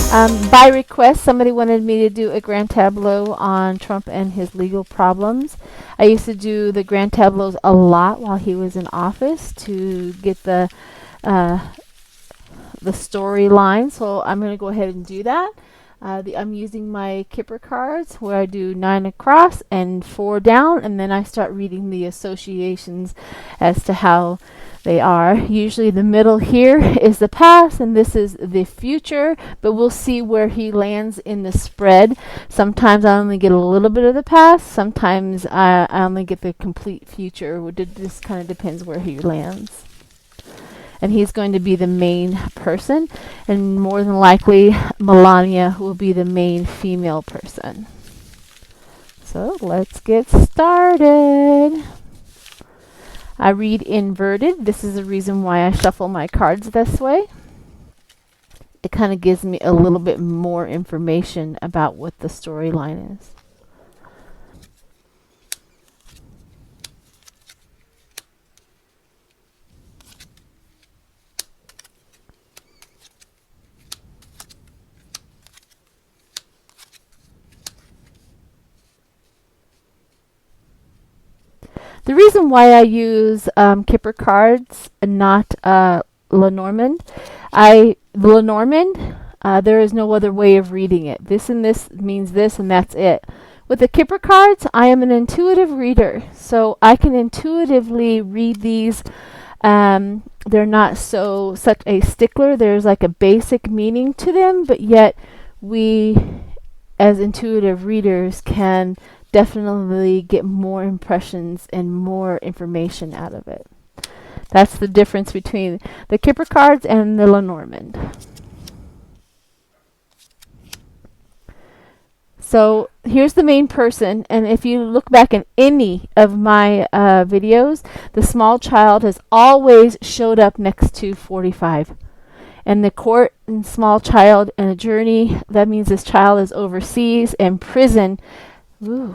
By request, somebody wanted me to do a grand tableau on Trump and his legal problems. I used to do the grand tableaus a lot while he was in office to get the storyline. So I'm going to go ahead and do that. I'm using my Kipper cards where I do 9 across and 4 down, and then I start reading the associations as to how they are. Usually the middle here is the past and this is the future, but we'll see where he lands in the spread. Sometimes I only get a little bit of the past, sometimes I only get the complete future. It just kind of depends where he lands. And he's going to be the main person, and more than likely Melania will be the main female person. So let's get started. I read inverted. This is the reason why I shuffle my cards this way. It kind of gives me a little bit more information about what the storyline is. The reason why I use Kipper cards and not Lenormand, there is no other way of reading it. This and this means this, and that's it. With the Kipper cards, I am an intuitive reader, so I can intuitively read these. They're not such a stickler. There's like a basic meaning to them, but yet we, as intuitive readers, can definitely get more impressions and more information out of it. That's the difference between the Kipper cards and the Lenormand. So here's the main person, and if you look back in any of my videos, the small child has always showed up next to 45. And the court and small child and a journey, that means this child is overseas, and prison. Ooh.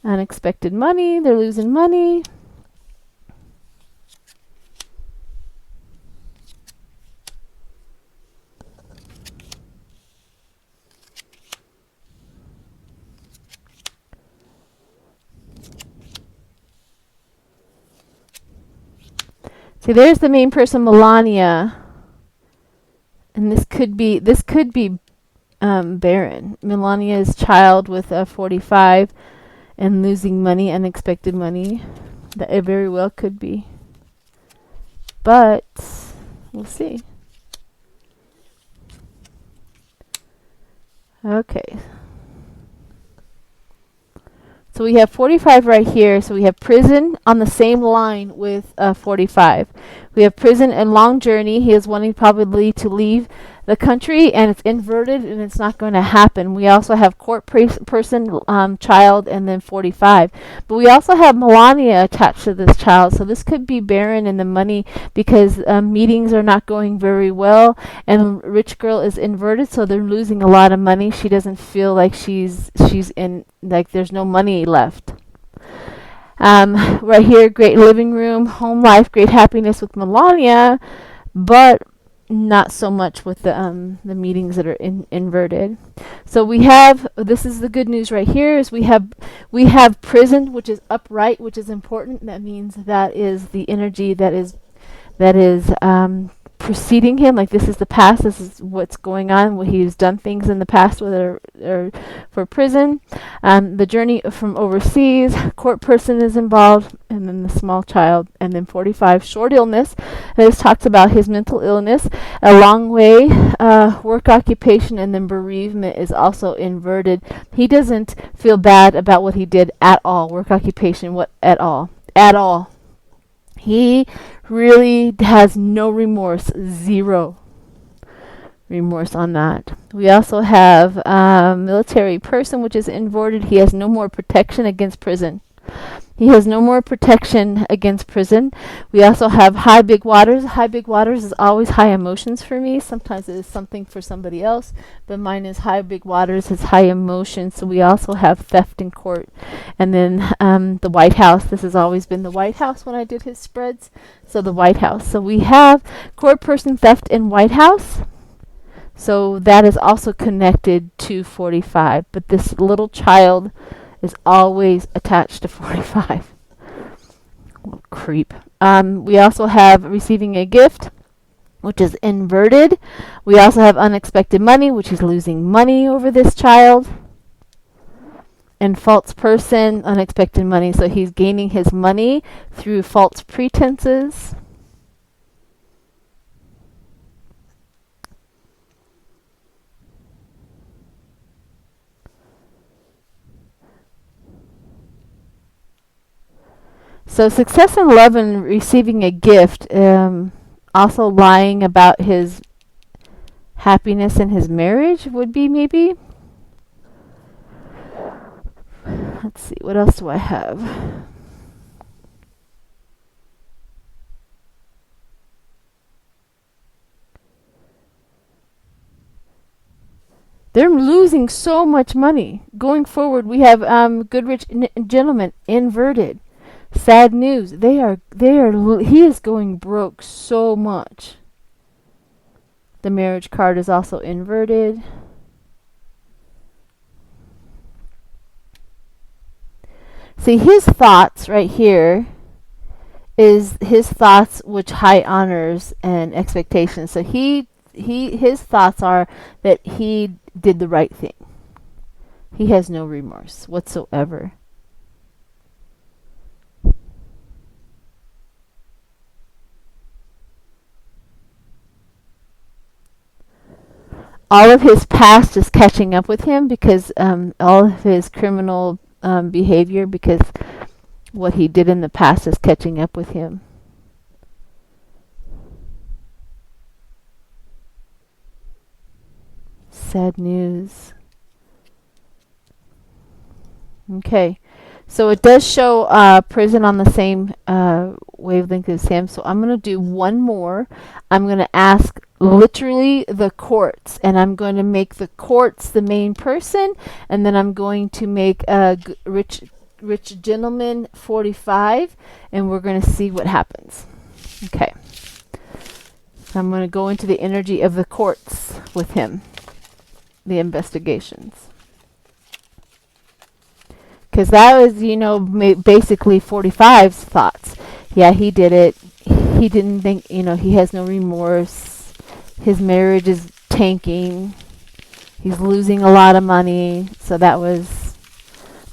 Unexpected money. They're losing money. See, there's the main person, Melania, and this could be barren. Melania's child with a 45 and losing money, unexpected money. That it very well could be. But we'll see. Okay. So we have 45 right here. So we have prison on the same line with 45. We have prison and long journey. He is wanting probably to leave the country, and it's inverted, and it's not going to happen. We also have court person, child, and then 45. But we also have Melania attached to this child. So this could be barren in the money because meetings are not going very well, and rich girl is inverted, so they're losing a lot of money. She doesn't feel like she's in, like there's no money left. Right here, great living room, home life, great happiness with Melania, but not so much with the meetings that are inverted. So we have, this is the good news right here, is we have prison, which is upright, which is important. That means that is the energy that is preceding him. Like this is the past, this is what's going on, what he's done things in the past with or for prison. The journey from overseas, court person is involved, and then the small child, and then 45, short illness. This talks about his mental illness, a long way, work occupation, and then bereavement is also inverted. He doesn't feel bad about what he did at all. Work occupation, what at all. He really has no remorse, zero remorse on that. We also have military person, which is inverted. He has no more protection against prison. He has no more protection against prison. We also have high big waters. High big waters is always high emotions for me. Sometimes it is something for somebody else, but mine is high big waters, is high emotions. So we also have theft in court. And then the White House. This has always been the White House when I did his spreads. So the White House. So we have court person theft in White House. So that is also connected to 45. But this little child is always attached to 45. Little creep. We also have receiving a gift, which is inverted. We also have unexpected money, which is losing money over this child. And false person, unexpected money. So he's gaining his money through false pretenses. So success in love and receiving a gift, also lying about his happiness in his marriage would be maybe. Let's see, what else do I have? They're losing so much money. Going forward, we have good rich gentleman inverted. Sad news. He is going broke so much. The marriage card is also inverted. See, his thoughts right here is his thoughts which high honors and expectations. So his thoughts are that he did the right thing. He has no remorse whatsoever. All of his past is catching up with him because all of his criminal behavior, because what he did in the past is catching up with him. Sad news. Okay. So it does show prison on the same wavelength as him. So I'm going to do one more. I'm going to ask literally the courts, and I'm going to make the courts the main person, and then I'm going to make a rich gentleman 45, and we're going to see what happens. Okay. So I'm going to go into the energy of the courts with him, the investigations. Because that was, basically 45's thoughts. Yeah, he did it. He didn't think, he has no remorse. His marriage is tanking. He's losing a lot of money. So that was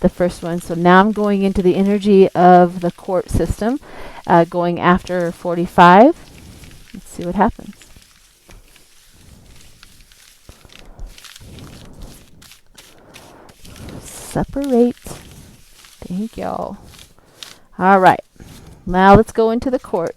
the first one. So now I'm going into the energy of the court system, going after 45. Let's see what happens. Separate. Thank y'all. All right. Now let's go into the court.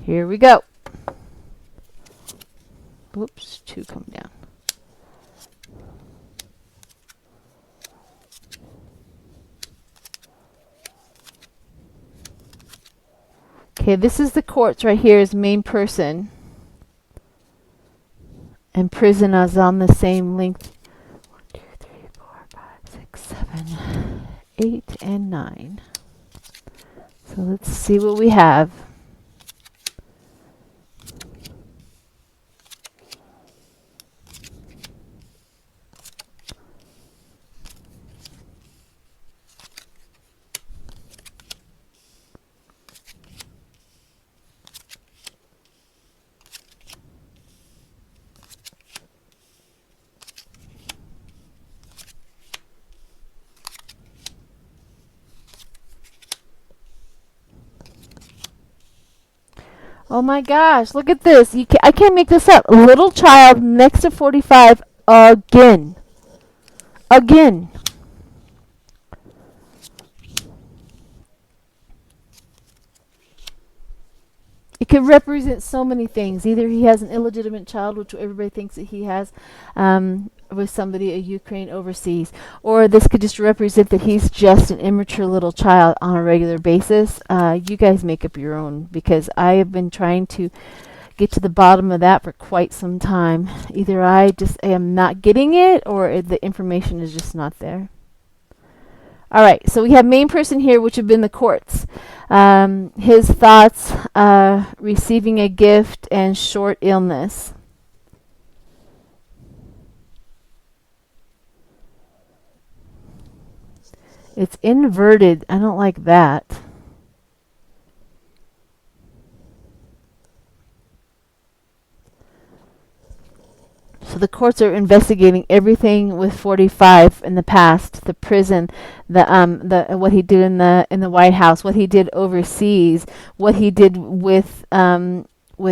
Here we go. Whoops, 2 come down. Okay, this is the courts right here is main person. And prison is on the same length. 1, 2, 3, 4, 5, 6, 7, 8, and 9. So let's see what we have. Oh my gosh, look at this. I can't make this up. Little child next to 45 again. Again. It could represent so many things. Either he has an illegitimate child, which everybody thinks that he has, with somebody in Ukraine overseas, or this could just represent that he's just an immature little child on a regular basis. You guys make up your own, because I have been trying to get to the bottom of that for quite some time. Either I just am not getting it, or the information is just not there. All right, so we have main person here, which have been the courts. His thoughts, receiving a gift, and short illness. It's inverted. I don't like that. So the courts are investigating everything with 45 in the past, the prison, the what he did in the White House, what he did overseas, what he did with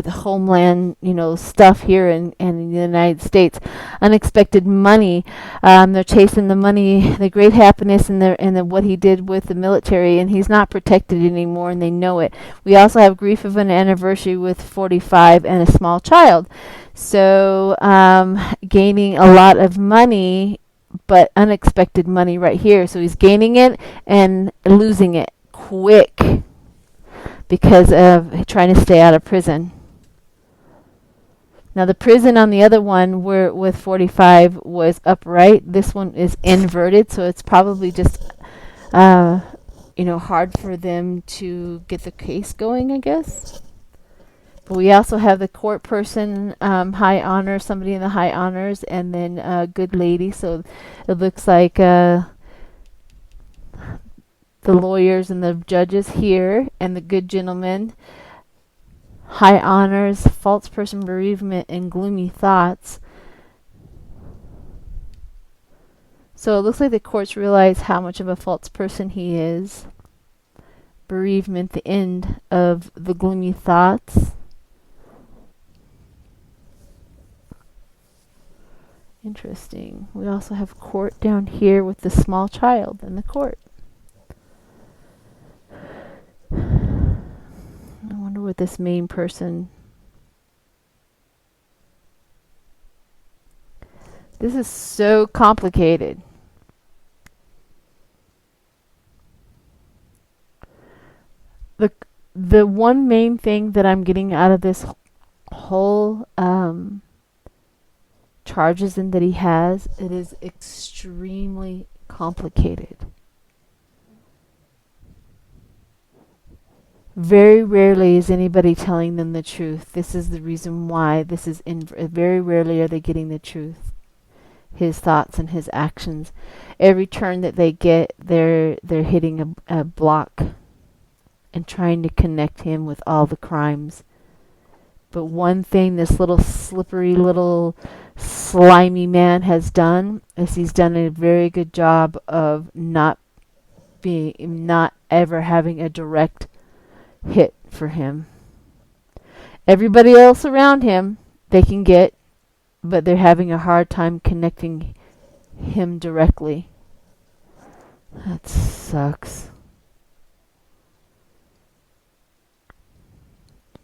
homeland, stuff here in the United States, unexpected money. They're chasing the money, the great happiness, and what he did with the military, and he's not protected anymore, and they know it. We also have grief of an anniversary with 45 and a small child. So gaining a lot of money, but unexpected money right here. So he's gaining it and losing it quick because of trying to stay out of prison. Now the prison on the other one where with 45 was upright. This one is inverted, so it's probably just hard for them to get the case going, I guess. But we also have the court person, high honor, somebody in the high honors, and then a good lady. So it looks like the lawyers and the judges here, and the good gentleman, high honors, false person, bereavement, and gloomy thoughts. So it looks like the courts realize how much of a false person he is. Bereavement, the end of the gloomy thoughts. Interesting. We also have court down here with the small child in the court. I wonder what this main person... This is so complicated. The one main thing that I'm getting out of this whole charges and that he has, it is extremely complicated. Very rarely is anybody telling them the truth. This is the reason why this is very rarely are they getting the truth. His thoughts and his actions. Every turn that they get, they're hitting a block and trying to connect him with all the crimes. But one thing this little slippery little slimy man has done is he's done a very good job of not ever having a direct hit for him. Everybody else around him they can get, but they're having a hard time connecting him directly. That sucks.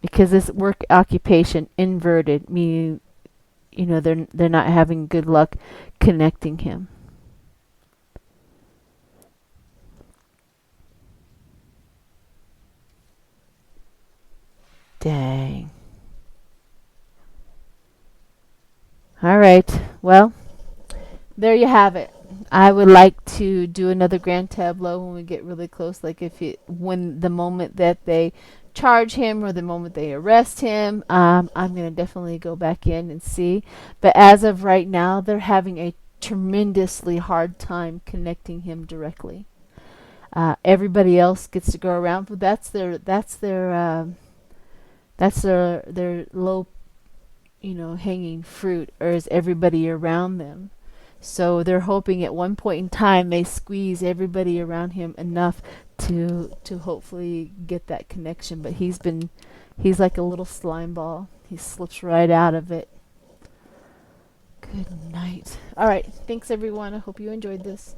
Because this work occupation inverted, meaning they're not having good luck connecting him. Dang. All right. Well, there you have it. I would like to do another grand tableau when we get really close, like when the moment that they charge him or the moment they arrest him. I'm going to definitely go back in and see. But as of right now, they're having a tremendously hard time connecting him directly. Everybody else gets to go around, but that's their low, hanging fruit, or is everybody around them. So they're hoping at one point in time they squeeze everybody around him enough to hopefully get that connection. But he's like a little slime ball. He slips right out of it. Good night. All right. Thanks, everyone. I hope you enjoyed this.